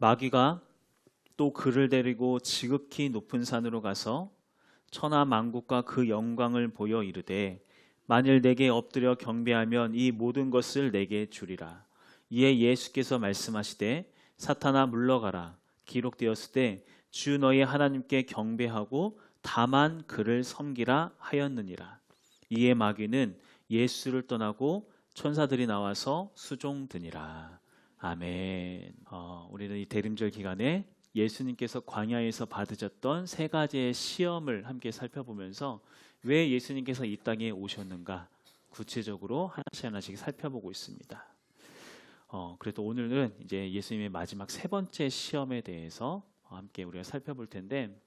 마귀가 또 그를 데리고 지극히 높은 산으로 가서 천하 만국과 그 영광을 보여 이르되 만일 내게 엎드려 경배하면 이 모든 것을 내게 주리라. 이에 예수께서 말씀하시되 사탄아 물러가라. 기록되었을 때 주 너희 하나님께 경배하고 다만 그를 섬기라 하였느니라. 이에 마귀는 예수를 떠나고 천사들이 나와서 수종드니라. 아멘. 우리는 이 대림절 기간에 예수님께서 광야에서 받으셨던 세 가지의 시험을 함께 살펴보면서 왜 예수님께서 이 땅에 오셨는가 구체적으로 하나씩 하나씩 살펴보고 있습니다. 그래도 오늘은 이제 예수님의 마지막 세 번째 시험에 대해서 함께 우리가 살펴볼 텐데,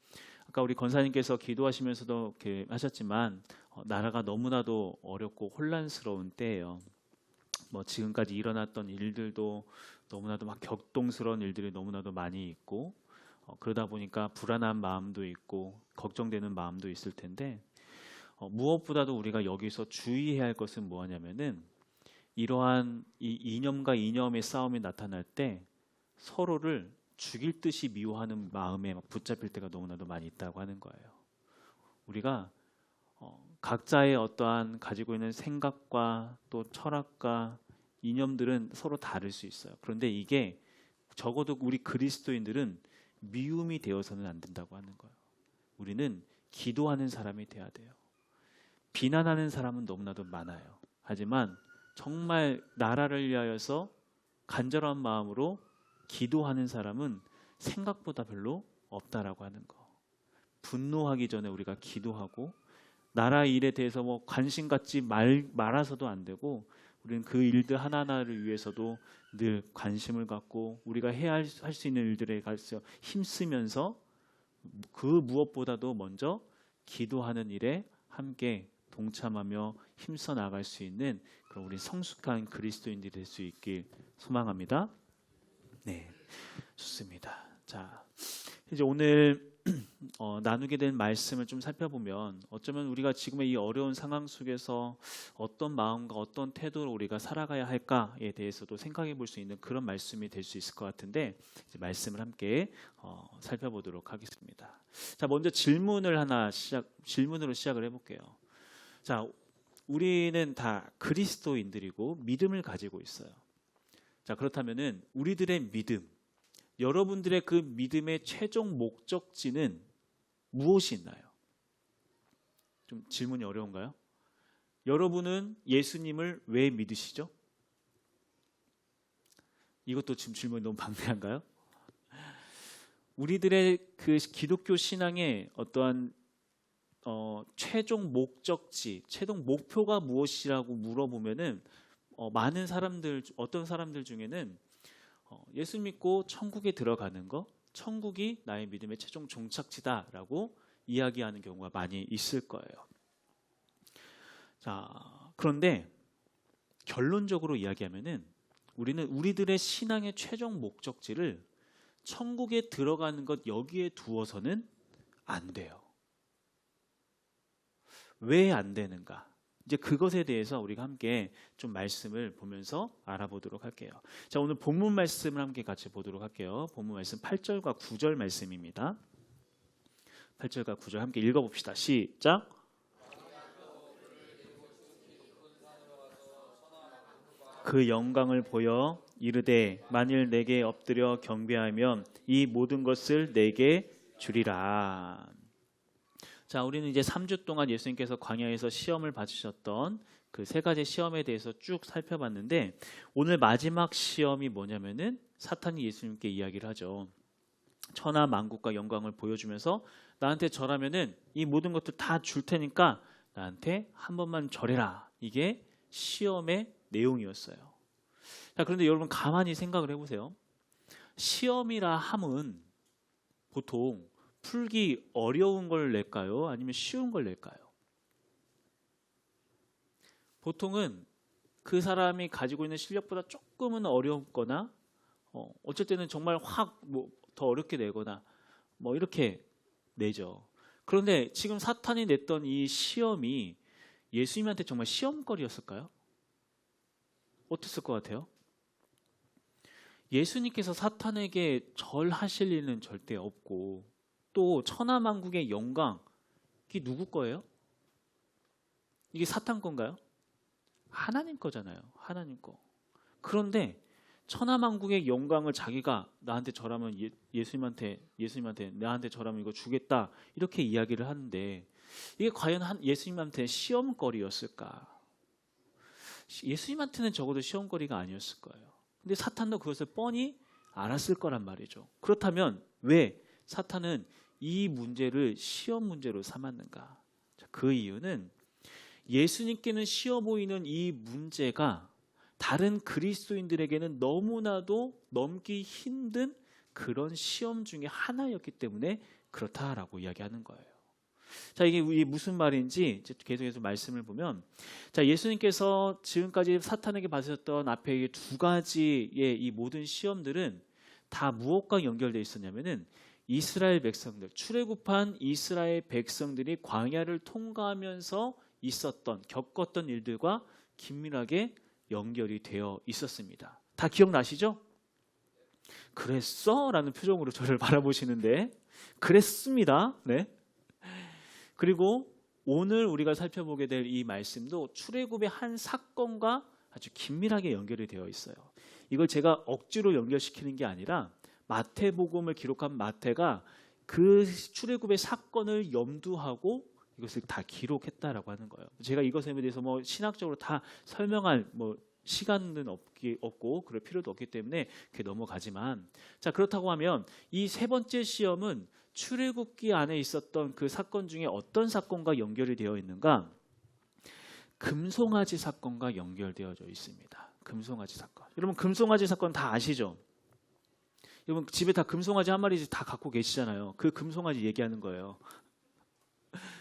아까 우리 권사님께서 기도하시면서도 하셨지만 나라가 너무나도 어렵고 혼란스러운 때예요. 지금까지 일어났던 일들도 너무나도 막 격동스러운 일들이 너무나도 많이 있고, 그러다 보니까 불안한 마음도 있고 걱정되는 마음도 있을 텐데, 무엇보다도 우리가 여기서 주의해야 할 것은 뭐냐면은 이러한 이 이념과 이념의 싸움이 나타날 때 서로를 죽일 듯이 미워하는 마음에 붙잡힐 때가 너무나도 많이 있다고 하는 거예요. 우리가 각자의 어떠한 가지고 있는 생각과 또 철학과 이념들은 서로 다를 수 있어요. 그런데 이게 적어도 우리 그리스도인들은 미움이 되어서는 안 된다고 하는 거예요. 우리는 기도하는 사람이 돼야 돼요. 비난하는 사람은 너무나도 많아요. 하지만 정말 나라를 위하여서 간절한 마음으로 기도하는 사람은 생각보다 별로 없다라고 하는 거. 분노하기 전에 우리가 기도하고 나라 일에 대해서 관심 갖지 말아서도 안 되고, 우리는 그 일들 하나하나를 위해서도 늘 관심을 갖고 우리가 할 수 있는 일들에 가서 힘쓰면서 그 무엇보다도 먼저 기도하는 일에 함께 동참하며 힘써 나갈 수 있는 그런 우리 성숙한 그리스도인들이 될 수 있길 소망합니다. 네, 좋습니다. 자, 이제 오늘 나누게 된 말씀을 좀 살펴보면 어쩌면 우리가 지금의 이 어려운 상황 속에서 어떤 마음과 어떤 태도로 우리가 살아가야 할까에 대해서도 생각해 볼 수 있는 그런 말씀이 될 수 있을 것 같은데, 이제 말씀을 함께 살펴보도록 하겠습니다. 자, 먼저 질문으로 시작을 해볼게요. 자, 우리는 다 그리스도인들이고 믿음을 가지고 있어요. 자, 그렇다면은 우리들의 믿음, 여러분들의 그 믿음의 최종 목적지는 무엇이 있나요? 좀 질문이 어려운가요? 여러분은 예수님을 왜 믿으시죠? 이것도 지금 질문이 너무 방대한가요? 우리들의 그 기독교 신앙의 어떠한 최종 목적지, 최종 목표가 무엇이라고 물어보면은 많은 사람들, 어떤 사람들 중에는 예수 믿고 천국에 들어가는 거, 천국이 나의 믿음의 최종 종착지다라고 이야기하는 경우가 많이 있을 거예요. 자, 그런데 결론적으로 이야기하면은 우리는 우리들의 신앙의 최종 목적지를 천국에 들어가는 것 여기에 두어서는 안 돼요. 왜 안 되는가? 이제 그것에 대해서 우리가 함께 좀 말씀을 보면서 알아보도록 할게요. 자, 오늘 본문 말씀을 함께 같이 보도록 할게요. 본문 말씀 8절과 9절 말씀입니다. 8절과 9절 함께 읽어봅시다. 시작. 그 영광을 보여 이르되 만일 내게 엎드려 경배하면 이 모든 것을 내게 주리라. 자, 우리는 이제 3주 동안 예수님께서 광야에서 시험을 받으셨던 그 세 가지 시험에 대해서 쭉 살펴봤는데, 오늘 마지막 시험이 뭐냐면은 사탄이 예수님께 이야기를 하죠. 천하 만국과 영광을 보여주면서 나한테 절하면은 이 모든 것들 다 줄 테니까 나한테 한 번만 절해라. 이게 시험의 내용이었어요. 자, 그런데 여러분 가만히 생각을 해보세요. 시험이라 함은 보통 풀기 어려운 걸 낼까요? 아니면 쉬운 걸 낼까요? 보통은 그 사람이 가지고 있는 실력보다 조금은 어렵거나 어쩔 때는 정말 확 더 어렵게 내거나 이렇게 내죠. 그런데 지금 사탄이 냈던 이 시험이 예수님한테 정말 시험거리였을까요? 어땠을 것 같아요? 예수님께서 사탄에게 절하실 일은 절대 없고, 또 천하만국의 영광, 이게 누구 거예요? 이게 사탄 건가요? 하나님 거잖아요. 하나님 거. 그런데 천하만국의 영광을 자기가 나한테 절하면 예수님한테 나한테 절하면 이거 주겠다, 이렇게 이야기를 하는데, 이게 과연 예수님한테 시험거리였을까? 예수님한테는 적어도 시험거리가 아니었을 거예요. 근데 사탄도 그것을 뻔히 알았을 거란 말이죠. 그렇다면 왜 사탄은 이 문제를 시험 문제로 삼았는가? 그 이유는 예수님께는 쉬워 보이는 이 문제가 다른 그리스도인들에게는 너무나도 넘기 힘든 그런 시험 중에 하나였기 때문에 그렇다라고 이야기하는 거예요. 자, 이게 무슨 말인지 계속해서 말씀을 보면, 자, 예수님께서 지금까지 사탄에게 받으셨던 앞에 두 가지의 이 모든 시험들은 다 무엇과 연결되어 있었냐면은 이스라엘 백성들, 출애굽한 이스라엘 백성들이 광야를 통과하면서 겪었던 일들과 긴밀하게 연결이 되어 있었습니다. 다 기억나시죠? 그랬어? 라는 표정으로 저를 바라보시는데, 그랬습니다. 네. 그리고 오늘 우리가 살펴보게 될 이 말씀도 출애굽의 한 사건과 아주 긴밀하게 연결이 되어 있어요. 이걸 제가 억지로 연결시키는 게 아니라 마태복음을 기록한 마태가 그 출애굽의 사건을 염두하고 이것을 다 기록했다라고 하는 거예요. 제가 이것에 대해서 신학적으로 다 설명할 시간은 없고 그럴 필요도 없기 때문에 그게 넘어가지만, 자, 그렇다고 하면 이 세 번째 시험은 출애굽기 안에 있었던 그 사건 중에 어떤 사건과 연결이 되어 있는가? 금송아지 사건과 연결되어져 있습니다. 금송아지 사건. 여러분, 금송아지 사건 다 아시죠? 여러분, 집에 다 금송아지 한 마리씩 다 갖고 계시잖아요. 그 금송아지 얘기하는 거예요.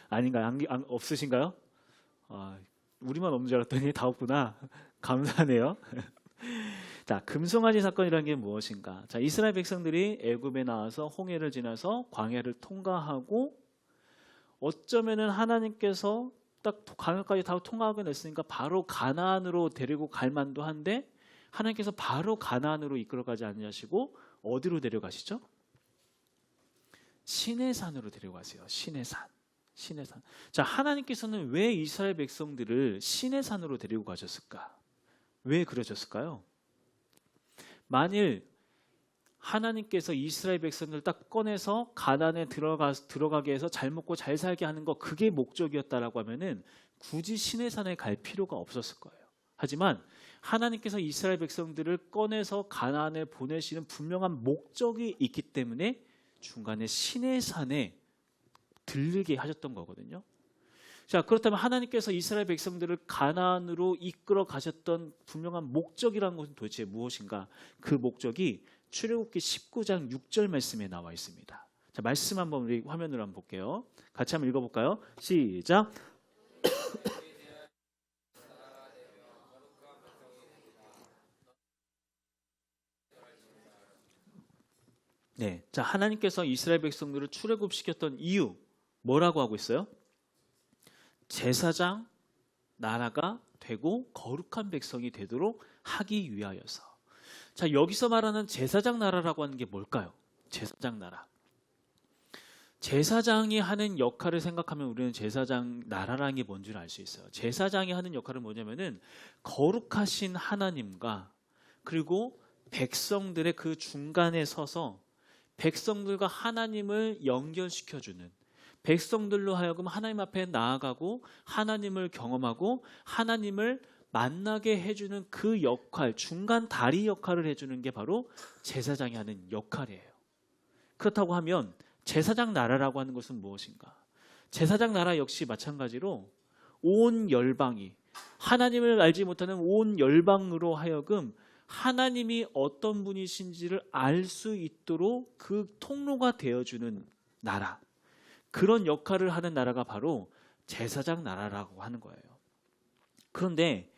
아닌가요? 없으신가요? 아, 우리만 없는 줄 알았더니 다 없구나. 감사하네요. 자, 금송아지 사건이라는 게 무엇인가? 자, 이스라엘 백성들이 애굽에 나와서 홍해를 지나서 광야를 통과하고, 어쩌면은 하나님께서 딱 광야까지 다 통과하게 됐으니까 바로 가나안으로 데리고 갈 만도 한데, 하나님께서 바로 가나안으로 이끌어가지 않으시고 어디로 데려가시죠? 시내산으로 데려가세요. 시내산. 자, 하나님께서는 왜 이스라엘 백성들을 시내산으로 데리고 가셨을까? 왜 그러셨을까요? 만일 하나님께서 이스라엘 백성들 딱 꺼내서 가나안에 들어가게 해서 잘 먹고 잘 살게 하는 거, 그게 목적이었다라고 하면은 굳이 시내산에 갈 필요가 없었을 거예요. 하지만 하나님께서 이스라엘 백성들을 꺼내서 가나안에 보내시는 분명한 목적이 있기 때문에 중간에 시내산에 들르게 하셨던 거거든요. 자, 그렇다면 하나님께서 이스라엘 백성들을 가나안으로 이끌어 가셨던 분명한 목적이라는 것은 도대체 무엇인가? 그 목적이 출애굽기 19장 6절 말씀에 나와 있습니다. 자, 말씀 한번 우리 화면으로 한번 볼게요. 같이 한번 읽어볼까요? 시작. 네, 자, 하나님께서 이스라엘 백성들을 출애굽시켰던 이유 뭐라고 하고 있어요? 제사장 나라가 되고 거룩한 백성이 되도록 하기 위하여서. 자, 여기서 말하는 제사장 나라라고 하는 게 뭘까요? 제사장 나라. 제사장이 하는 역할을 생각하면 우리는 제사장 나라라는 게 뭔 줄 알 수 있어요. 제사장이 하는 역할은 뭐냐면은 거룩하신 하나님과 그리고 백성들의 그 중간에 서서 백성들과 하나님을 연결시켜주는, 백성들로 하여금 하나님 앞에 나아가고 하나님을 경험하고 하나님을 만나게 해주는 그 역할, 중간 다리 역할을 해주는 게 바로 제사장이 하는 역할이에요. 그렇다고 하면 제사장 나라라고 하는 것은 무엇인가? 제사장 나라 역시 마찬가지로 온 열방이, 하나님을 알지 못하는 온 열방으로 하여금 하나님이 어떤 분이신지를 알 수 있도록 그 통로가 되어주는 나라, 그런 역할을 하는 나라가 바로 제사장 나라라고 하는 거예요. 그런데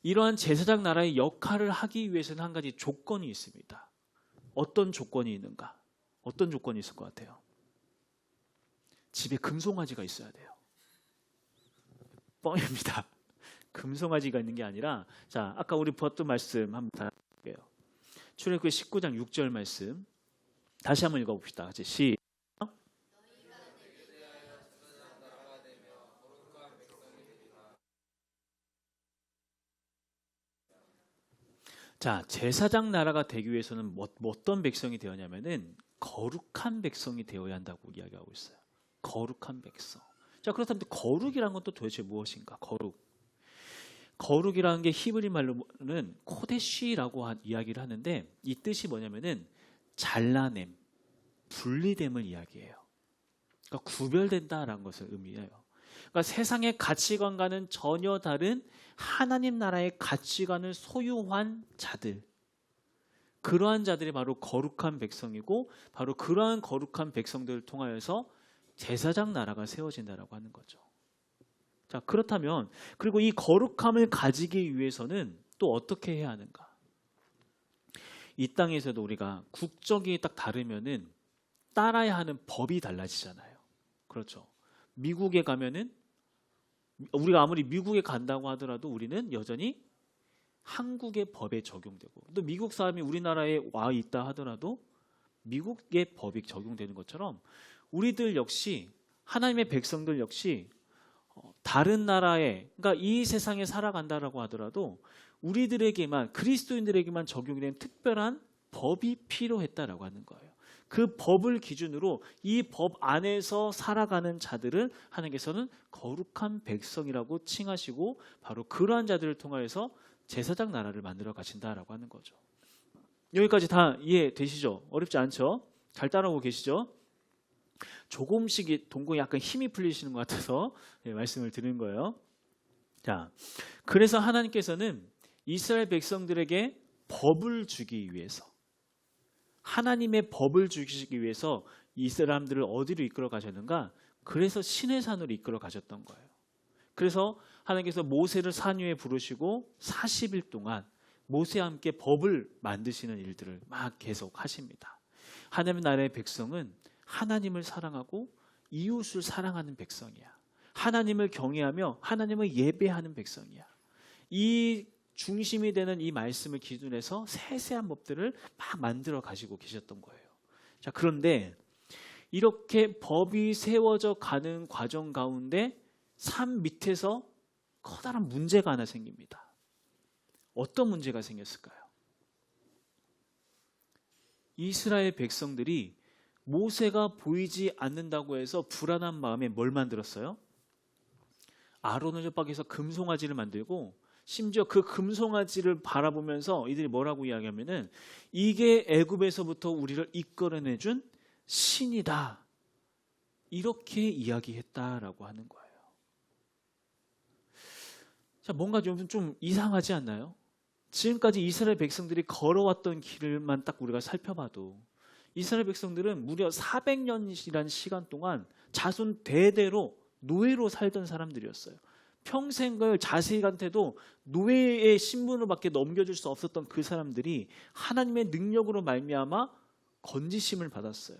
이러한 제사장 나라의 역할을 하기 위해서는 한 가지 조건이 있습니다. 어떤 조건이 있는가? 어떤 조건이 있을 것 같아요? 집에 금송아지가 있어야 돼요. 뻥입니다. 금송아지가 있는 게 아니라, 자, 아까 우리 보았던 말씀 한번 다시 볼게요. 출애굽기 19장 6절 말씀 다시 한번 읽어봅시다. 같이 시작. 자, 제사장 나라가 되기 위해서는 어떤 백성이 되었냐면은 거룩한 백성이 되어야 한다고 이야기하고 있어요. 거룩한 백성. 자, 그렇다면 거룩이란 건 또 도대체 무엇인가? 거룩이라는 게 히브리 말로는 코데시라고 이야기를 하는데 이 뜻이 뭐냐면은 잘라냄, 분리됨을 이야기해요. 그러니까 구별된다라는 것을 의미해요. 그러니까 세상의 가치관과는 전혀 다른 하나님 나라의 가치관을 소유한 자들, 그러한 자들이 바로 거룩한 백성이고 바로 그러한 거룩한 백성들을 통하여서 제사장 나라가 세워진다라고 하는 거죠. 자, 그렇다면 그리고 이 거룩함을 가지기 위해서는 또 어떻게 해야 하는가? 이 땅에서도 우리가 국적이 딱 다르면은 따라야 하는 법이 달라지잖아요. 그렇죠. 미국에 가면은 우리가 아무리 미국에 간다고 하더라도 우리는 여전히 한국의 법에 적용되고 또 미국 사람이 우리나라에 와 있다 하더라도 미국의 법이 적용되는 것처럼 우리들 역시 하나님의 백성들 역시 다른 나라에 그러니까 이 세상에 살아간다라고 하더라도 우리들에게만 그리스도인들에게만 적용이 된 특별한 법이 필요했다라고 하는 거예요. 그 법을 기준으로 이 법 안에서 살아가는 자들을 하나님께서는 거룩한 백성이라고 칭하시고 바로 그러한 자들을 통하여서 제사장 나라를 만들어 가신다라고 하는 거죠. 여기까지 다 이해되시죠? 어렵지 않죠? 잘 따라오고 계시죠? 조금씩 동공에 약간 힘이 풀리시는 것 같아서 말씀을 드리는 거예요. 자, 그래서 하나님께서는 이스라엘 백성들에게 법을 주기 위해서 하나님의 법을 주시기 위해서 이 사람들을 어디로 이끌어 가셨는가? 그래서 시내산으로 이끌어 가셨던 거예요. 그래서 하나님께서 모세를 산 위에 부르시고 40일 동안 모세와 함께 법을 만드시는 일들을 막 계속 하십니다. 하나님 나라의 백성은 하나님을 사랑하고 이웃을 사랑하는 백성이야. 하나님을 경외하며 하나님을 예배하는 백성이야. 이 중심이 되는 이 말씀을 기준해서 세세한 법들을 막 만들어 가지고 계셨던 거예요. 자, 그런데 이렇게 법이 세워져 가는 과정 가운데 산 밑에서 커다란 문제가 하나 생깁니다. 어떤 문제가 생겼을까요? 이스라엘 백성들이 모세가 보이지 않는다고 해서 불안한 마음에 뭘 만들었어요? 아론을 협박해서 금송아지를 만들고 심지어 그 금송아지를 바라보면서 이들이 뭐라고 이야기하면은 이게 애굽에서부터 우리를 이끌어내준 신이다. 이렇게 이야기했다라고 하는 거예요. 자, 뭔가 좀 이상하지 않나요? 지금까지 이스라엘 백성들이 걸어왔던 길만 딱 우리가 살펴봐도 이스라엘 백성들은 무려 400년이라는 시간 동안 자손 대대로 노예로 살던 사람들이었어요. 평생을 자식한테도 노예의 신분으로밖에 넘겨줄 수 없었던 그 사람들이 하나님의 능력으로 말미암아 건지심을 받았어요.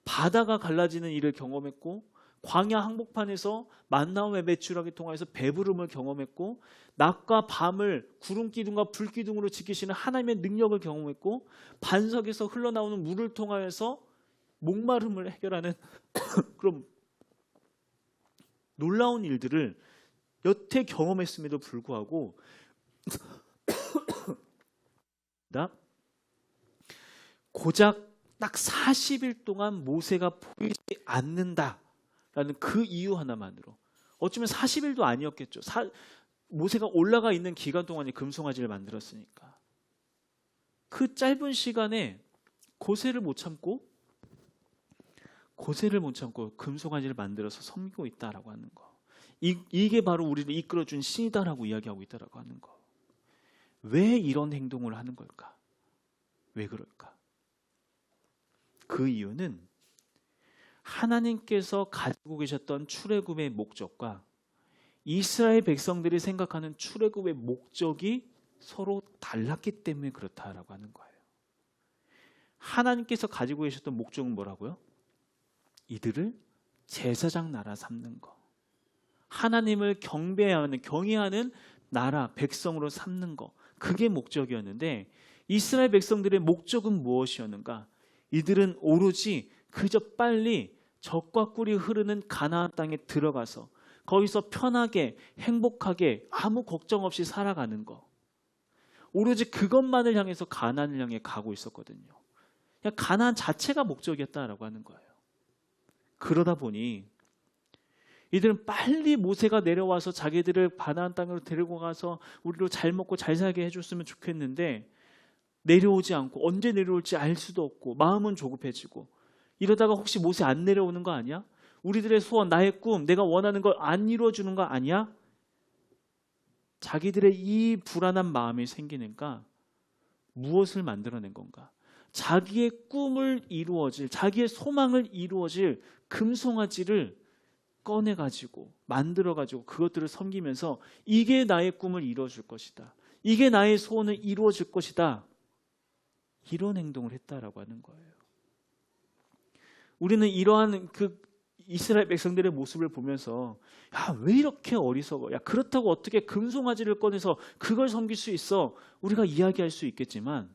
바다가 갈라지는 일을 경험했고 광야 한복판에서 만나와 배출하기 통해서 배부름을 경험했고 낮과 밤을 구름 기둥과 불 기둥으로 지키시는 하나님의 능력을 경험했고 반석에서 흘러나오는 물을 통하여서 목마름을 해결하는 그런 놀라운 일들을 여태 경험했음에도 불구하고 고작 딱 40일 동안 모세가 보이지 않는다라는 그 이유 하나만으로 어쩌면 40일도 아니었겠죠. 모세가 올라가 있는 기간 동안에 금송아지를 만들었으니까 그 짧은 시간에 고세를 못 참고 금송아지를 만들어서 섬기고 있다라고 하는 거. 이게 바로 우리를 이끌어준 신이다라고 이야기하고 있다라고 하는 거. 왜 이런 행동을 하는 걸까? 왜 그럴까? 그 이유는 하나님께서 가지고 계셨던 출애굽의 목적과 이스라엘 백성들이 생각하는 출애굽의 목적이 서로 달랐기 때문에 그렇다라고 하는 거예요. 하나님께서 가지고 계셨던 목적은 뭐라고요? 이들을 제사장 나라 삼는 거. 하나님을 경외하는 나라 백성으로 삼는 거. 그게 목적이었는데 이스라엘 백성들의 목적은 무엇이었는가? 이들은 오로지 그저 빨리 젖과 꿀이 흐르는 가나안 땅에 들어가서 거기서 편하게 행복하게 아무 걱정 없이 살아가는 거. 오로지 그것만을 향해서 가나안을 향해 가고 있었거든요. 그냥 가나안 자체가 목적이었다라고 하는 거예요. 그러다 보니 이들은 빨리 모세가 내려와서 자기들을 가나안 땅으로 데리고 가서 우리로 잘 먹고 잘 살게 해줬으면 좋겠는데 내려오지 않고 언제 내려올지 알 수도 없고 마음은 조급해지고 이러다가 혹시 모세 안 내려오는 거 아니야? 우리들의 소원, 나의 꿈, 내가 원하는 걸 안 이루어주는 거 아니야? 자기들의 이 불안한 마음이 생기니까 무엇을 만들어낸 건가? 자기의 꿈을 이루어질, 자기의 소망을 이루어질 금송아지를 꺼내가지고 만들어가지고 그것들을 섬기면서 이게 나의 꿈을 이루어줄 것이다. 이게 나의 소원을 이루어줄 것이다. 이런 행동을 했다라고 하는 거예요. 우리는 이러한 그 이스라엘 백성들의 모습을 보면서 야, 왜 이렇게 어리석어? 야, 그렇다고 어떻게 금송아지를 꺼내서 그걸 섬길 수 있어? 우리가 이야기할 수 있겠지만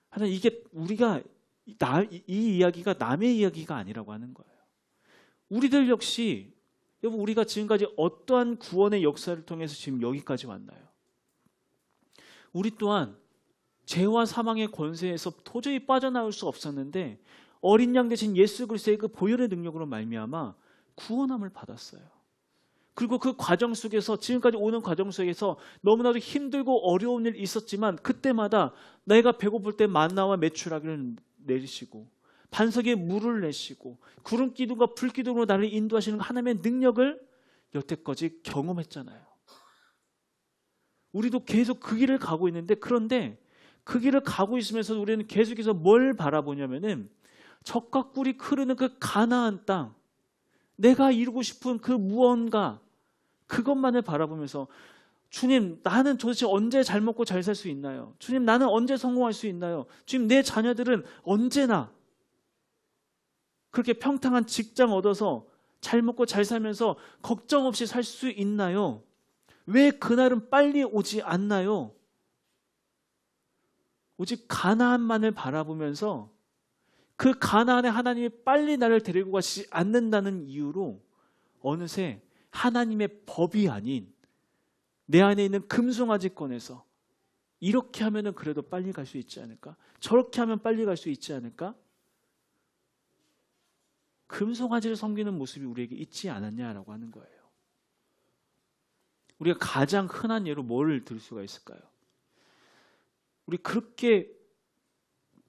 하여튼 이게 우리가 이 이야기가 남의 이야기가 아니라고 하는 거예요. 우리들 역시 여러분 우리가 지금까지 어떠한 구원의 역사를 통해서 지금 여기까지 왔나요? 우리 또한 죄와 사망의 권세에서 도저히 빠져나올 수 없었는데 어린 양 대신 예수 그리스도의 그 보혈의 능력으로 말미암아 구원함을 받았어요. 그리고 그 과정 속에서 지금까지 오는 과정 속에서 너무나도 힘들고 어려운 일이 있었지만 그때마다 내가 배고플 때 만나와 메추라기를 내리시고 반석에 물을 내시고 구름 기둥과 불 기둥으로 나를 인도하시는 하나님의 능력을 여태까지 경험했잖아요. 우리도 계속 그 길을 가고 있는데 그런데 그 길을 가고 있으면서 우리는 계속해서 뭘 바라보냐면은 젖과 꿀이 흐르는 그 가나안 땅, 내가 이루고 싶은 그 무언가 그것만을 바라보면서 주님 나는 도대체 언제 잘 먹고 잘 살 수 있나요? 주님 나는 언제 성공할 수 있나요? 주님 내 자녀들은 언제나 그렇게 평탄한 직장 얻어서 잘 먹고 잘 살면서 걱정 없이 살 수 있나요? 왜 그날은 빨리 오지 않나요? 오직 가나안만을 바라보면서 그 가나안에 하나님이 빨리 나를 데리고 가시지 않는다는 이유로 어느새 하나님의 법이 아닌 내 안에 있는 금송아지 꺼내서 이렇게 하면 그래도 빨리 갈 수 있지 않을까? 저렇게 하면 빨리 갈 수 있지 않을까? 금송아지를 섬기는 모습이 우리에게 있지 않았냐라고 하는 거예요. 우리가 가장 흔한 예로 뭘 들 수가 있을까요? 우리 그렇게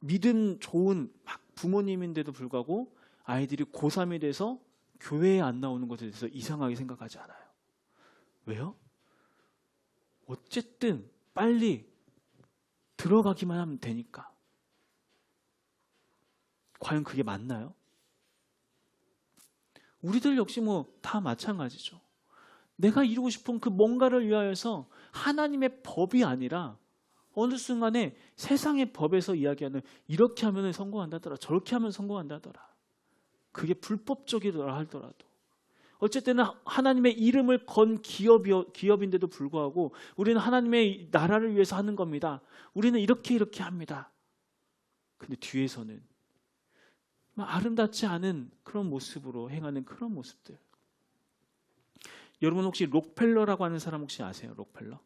믿음 좋은 부모님인데도 불구하고 아이들이 고3이 돼서 교회에 안 나오는 것에 대해서 이상하게 생각하지 않아요. 왜요? 어쨌든 빨리 들어가기만 하면 되니까. 과연 그게 맞나요? 우리들 역시 뭐 다 마찬가지죠. 내가 이루고 싶은 그 뭔가를 위하여서 하나님의 법이 아니라 어느 순간에 세상의 법에서 이야기하는 이렇게 하면 성공한다더라, 저렇게 하면 성공한다더라. 그게 불법적이더라 하더라도 어쨌든 하나님의 이름을 건 기업인데도 불구하고 우리는 하나님의 나라를 위해서 하는 겁니다. 우리는 이렇게 합니다. 근데 뒤에서는 아름답지 않은 그런 모습으로 행하는 그런 모습들. 여러분 혹시 록펠러라고 하는 사람 혹시 아세요? 록펠러?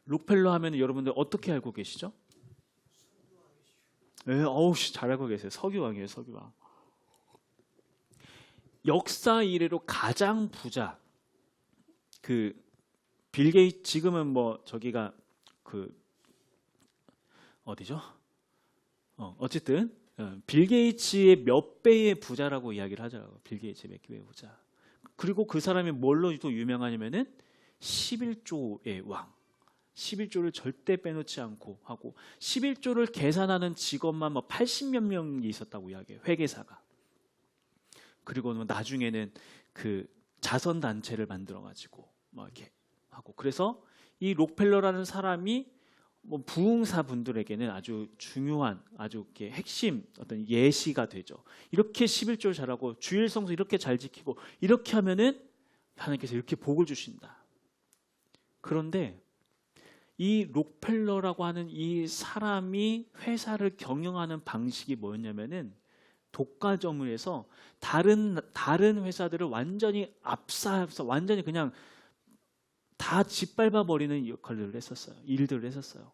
록펠러 하면 여러분들 어떻게 알고 계시죠? 네, 잘 알고 계세요. 석유왕이에요, 석유왕. 역사 이래로 가장 부자 그 빌 게이츠 지금은 뭐 저기가 그 어디죠? 어쨌든 빌 게이츠의 몇 배의 부자라고 이야기를 하더라고요. 빌 게이츠의 몇 배의 부자. 그리고 그 사람이 뭘로 또 유명하냐면은 11조의 왕. 11조를 절대 빼놓지 않고 하고 11조를 계산하는 직원만 뭐 80몇 명이 있었다고 이야기해요. 회계사가. 그리고 나중에는 그 자선 단체를 만들어 가지고 뭐 이렇게 하고 그래서 이 록펠러라는 사람이 뭐 부흥사 분들에게는 아주 중요한 아주 이렇게 핵심 어떤 예시가 되죠. 이렇게 11조를 잘하고 주일 성수 이렇게 잘 지키고 이렇게 하면은 하나님께서 이렇게 복을 주신다. 그런데 이 록펠러라고 하는 이 사람이 회사를 경영하는 방식이 뭐였냐면은 독과점을 해서 다른 회사들을 완전히 압사해서 완전히 그냥 다 짓밟아 버리는 역할을 했었어요. 일들을 했었어요.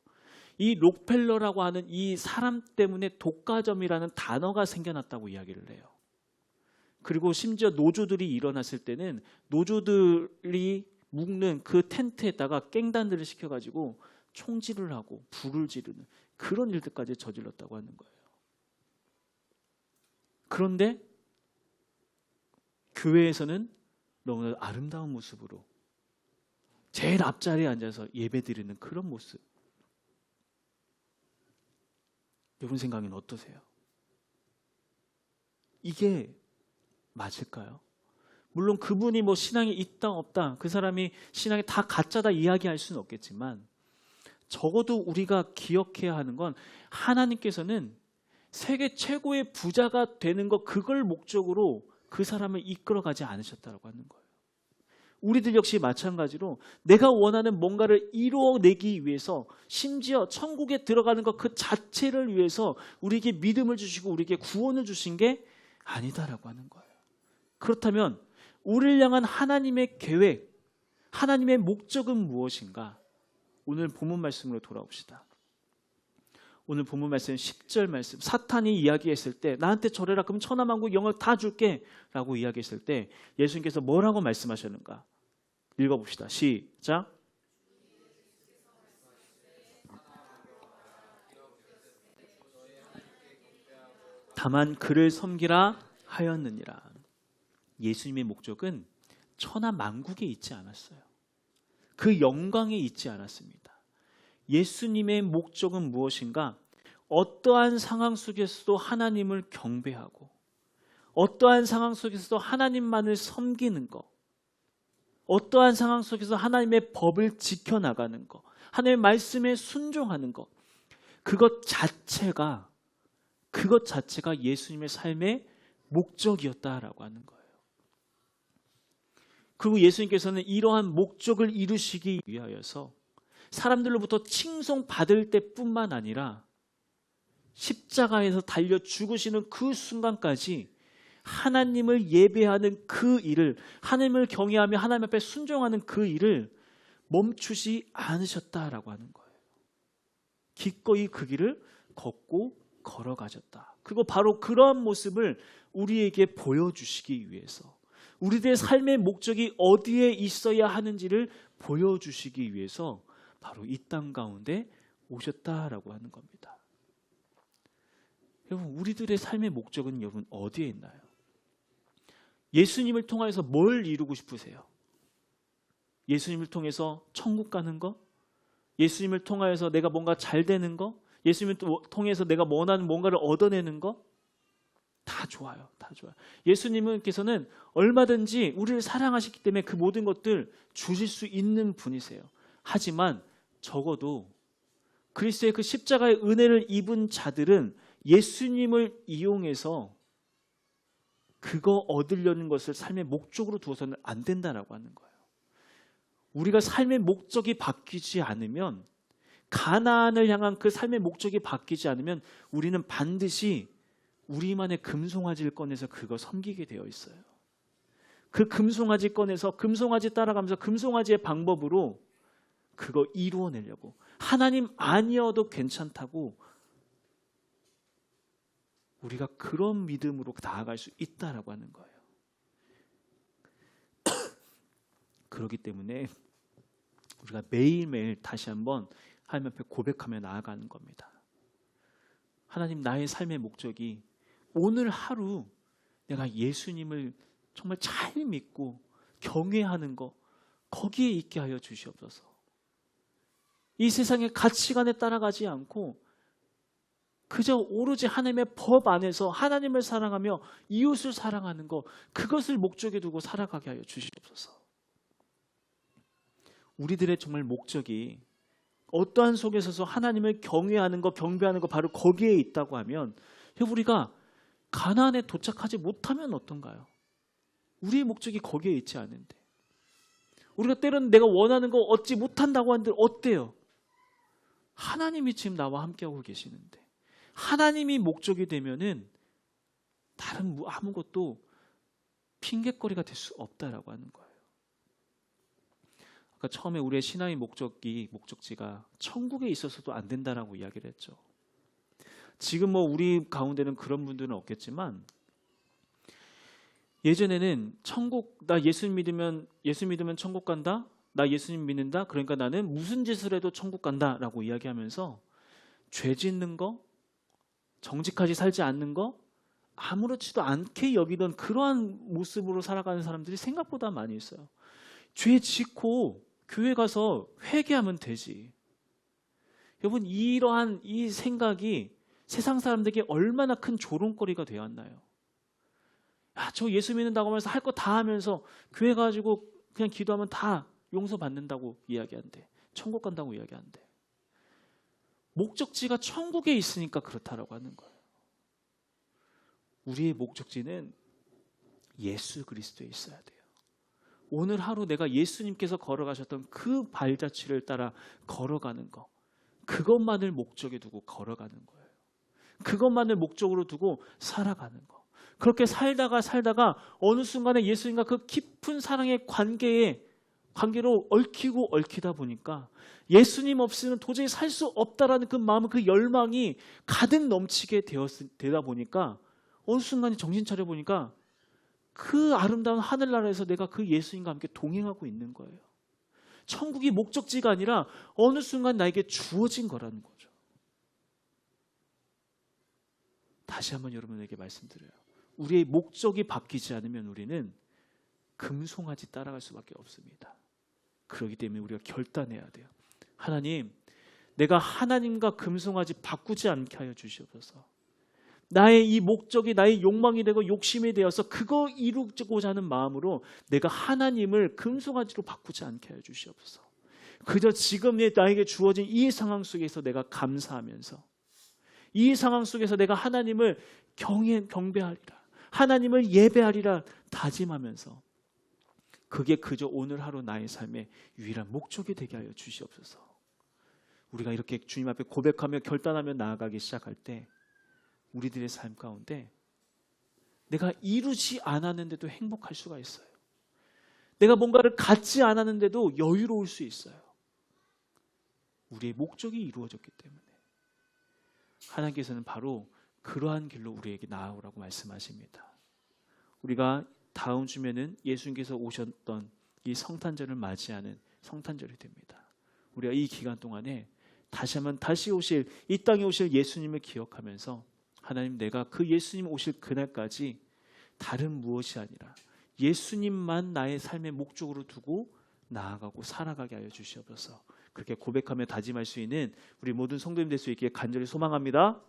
이 록펠러라고 하는 이 사람 때문에 독과점이라는 단어가 생겨났다고 이야기를 해요. 그리고 심지어 노조들이 일어났을 때는 노조들이 묵는 그 텐트에다가 깽단들을 시켜가지고 총질을 하고 불을 지르는 그런 일들까지 저질렀다고 하는 거예요. 그런데 교회에서는 너무나 아름다운 모습으로 제일 앞자리에 앉아서 예배드리는 그런 모습. 여러분 생각엔 어떠세요? 이게 맞을까요? 물론 그분이 뭐 신앙이 있다 없다 그 사람이 신앙이 다 가짜다 이야기할 수는 없겠지만 적어도 우리가 기억해야 하는 건 하나님께서는 세계 최고의 부자가 되는 것 그걸 목적으로 그 사람을 이끌어가지 않으셨다고 하는 거예요. 우리들 역시 마찬가지로 내가 원하는 뭔가를 이루어내기 위해서 심지어 천국에 들어가는 것 그 자체를 위해서 우리에게 믿음을 주시고 우리에게 구원을 주신 게 아니다라고 하는 거예요. 그렇다면 우리를 향한 하나님의 계획, 하나님의 목적은 무엇인가? 오늘 본문 말씀으로 돌아옵시다. 오늘 본문 말씀 10절 말씀, 사탄이 이야기했을 때 나한테 절해라 그럼 천하만국 영광 다 줄게 라고 이야기했을 때 예수님께서 뭐라고 말씀하셨는가? 읽어봅시다. 시작. 다만 그를 섬기라 하였느니라. 예수님의 목적은 천하만국에 있지 않았어요. 그 영광에 있지 않았습니다. 예수님의 목적은 무엇인가? 어떠한 상황 속에서도 하나님을 경배하고 어떠한 상황 속에서도 하나님만을 섬기는 것, 어떠한 상황 속에서 하나님의 법을 지켜나가는 것, 하나님의 말씀에 순종하는 것, 그것 자체가 예수님의 삶의 목적이었다라고 하는 거예요. 그리고 예수님께서는 이러한 목적을 이루시기 위하여서 사람들로부터 칭송받을 때뿐만 아니라 십자가에서 달려 죽으시는 그 순간까지 하나님을 예배하는 그 일을, 하나님을 경외하며 하나님 앞에 순종하는 그 일을 멈추지 않으셨다라고 하는 거예요. 기꺼이 그 길을 걷고 걸어가셨다. 그리고 바로 그러한 모습을 우리에게 보여주시기 위해서, 우리들의 삶의 목적이 어디에 있어야 하는지를 보여주시기 위해서 바로 이 땅 가운데 오셨다라고 하는 겁니다. 여러분, 우리들의 삶의 목적은 여러분 어디에 있나요? 예수님을 통해서 뭘 이루고 싶으세요? 예수님을 통해서 천국 가는 거? 예수님을 통해서 내가 뭔가 잘 되는 거? 예수님을 통해서 내가 원하는 뭔가를 얻어내는 거? 다 좋아요. 다 좋아요. 예수님께서는 얼마든지 우리를 사랑하시기 때문에 그 모든 것들 주실 수 있는 분이세요. 하지만 적어도 그리스도의 그 십자가의 은혜를 입은 자들은 예수님을 이용해서 그거 얻으려는 것을 삶의 목적으로 두어서는 안 된다라고 하는 거예요. 우리가 삶의 목적이 바뀌지 않으면, 가나안을 향한 그 삶의 목적이 바뀌지 않으면 우리는 반드시 우리만의 금송아지를 꺼내서 그거 섬기게 되어 있어요. 그 금송아지 꺼내서 금송아지 따라가면서 금송아지의 방법으로 그거 이루어내려고, 하나님 아니어도 괜찮다고 우리가 그런 믿음으로 나아갈 수 있다라고 하는 거예요. 그렇기 때문에 우리가 매일매일 다시 한번 하나님 앞에 고백하며 나아가는 겁니다. 하나님, 나의 삶의 목적이 오늘 하루 내가 예수님을 정말 잘 믿고 경외하는 거, 거기에 있게 하여 주시옵소서. 이 세상의 가치관에 따라가지 않고 그저 오로지 하나님의 법 안에서 하나님을 사랑하며 이웃을 사랑하는 것, 그것을 목적에 두고 살아가게 하여 주시옵소서. 우리들의 정말 목적이 어떠한 속에서도 하나님을 경외하는 것, 경배하는 것, 바로 거기에 있다고 하면 우리가 가나안에 도착하지 못하면 어떤가요? 우리의 목적이 거기에 있지 않은데, 우리가 때로는 내가 원하는 거 얻지 못한다고 하는데 어때요? 하나님이 지금 나와 함께하고 계시는데 하나님이 목적이 되면은 다른 아무것도 핑계거리가 될 수 없다라고 하는 거예요. 아까 처음에 우리의 신앙의 목적지가 천국에 있어서도 안 된다라고 이야기를 했죠. 지금 뭐 우리 가운데는 그런 분들은 없겠지만 예전에는 나 예수 믿으면 천국 간다. 나 예수님 믿는다. 그러니까 나는 무슨 짓을 해도 천국 간다라고 이야기하면서 죄 짓는 거, 정직하게 살지 않는 거, 아무렇지도 않게 여기던 그러한 모습으로 살아가는 사람들이 생각보다 많이 있어요. 죄 짓고 교회 가서 회개하면 되지. 여러분, 이러한 이 생각이 세상 사람들에게 얼마나 큰 조롱거리가 되었나요? 야, 저 예수 믿는다고 하면서 할 거 다 하면서 교회 가지고 그냥 기도하면 다 용서받는다고 이야기한대. 천국 간다고 이야기한대. 목적지가 천국에 있으니까 그렇다라고 하는 거예요. 우리의 목적지는 예수 그리스도에 있어야 돼요. 오늘 하루 내가 예수님께서 걸어가셨던 그 발자취를 따라 걸어가는 거, 그것만을 목적에 두고 걸어가는 거예요. 그것만을 목적으로 두고 살아가는 거. 그렇게 살다가 어느 순간에 예수님과 그 깊은 사랑의 관계로 얽히다 보니까 예수님 없이는 도저히 살 수 없다라는 그 마음, 그 열망이 가득 넘치게 되다 보니까 어느 순간에 정신 차려 보니까 그 아름다운 하늘나라에서 내가 그 예수님과 함께 동행하고 있는 거예요. 천국이 목적지가 아니라 어느 순간 나에게 주어진 거라는 거죠. 다시 한번 여러분에게 말씀드려요. 우리의 목적이 바뀌지 않으면 우리는 금송아지 따라갈 수밖에 없습니다. 그렇기 때문에 우리가 결단해야 돼요. 하나님, 내가 하나님과 금송아지 바꾸지 않게 하여 주시옵소서. 나의 이 목적이 나의 욕망이 되고 욕심이 되어서 그거 이루고자 하는 마음으로 내가 하나님을 금송아지로 바꾸지 않게 하여 주시옵소서. 그저 지금 나에게 주어진 이 상황 속에서 내가 감사하면서 이 상황 속에서 내가 하나님을 경배하리라, 하나님을 예배하리라 다짐하면서 그게 그저 오늘 하루 나의 삶의 유일한 목적이 되게 하여 주시옵소서. 우리가 이렇게 주님 앞에 고백하며 결단하며 나아가기 시작할 때 우리들의 삶 가운데 내가 이루지 않았는데도 행복할 수가 있어요. 내가 뭔가를 갖지 않았는데도 여유로울 수 있어요. 우리의 목적이 이루어졌기 때문에 하나님께서는 바로 그러한 길로 우리에게 나아오라고 말씀하십니다. 우리가 다음 주면은 예수님께서 오셨던 이 성탄절을 맞이하는 성탄절이 됩니다. 우리가 이 기간 동안에 다시 오실, 이 땅에 오실 예수님을 기억하면서 하나님, 내가 그 예수님 오실 그날까지 다른 무엇이 아니라 예수님만 나의 삶의 목적으로 두고 나아가고 살아가게 하여 주시옵소서. 그렇게 고백하며 다짐할 수 있는 우리 모든 성도님 될 수 있기를 간절히 소망합니다.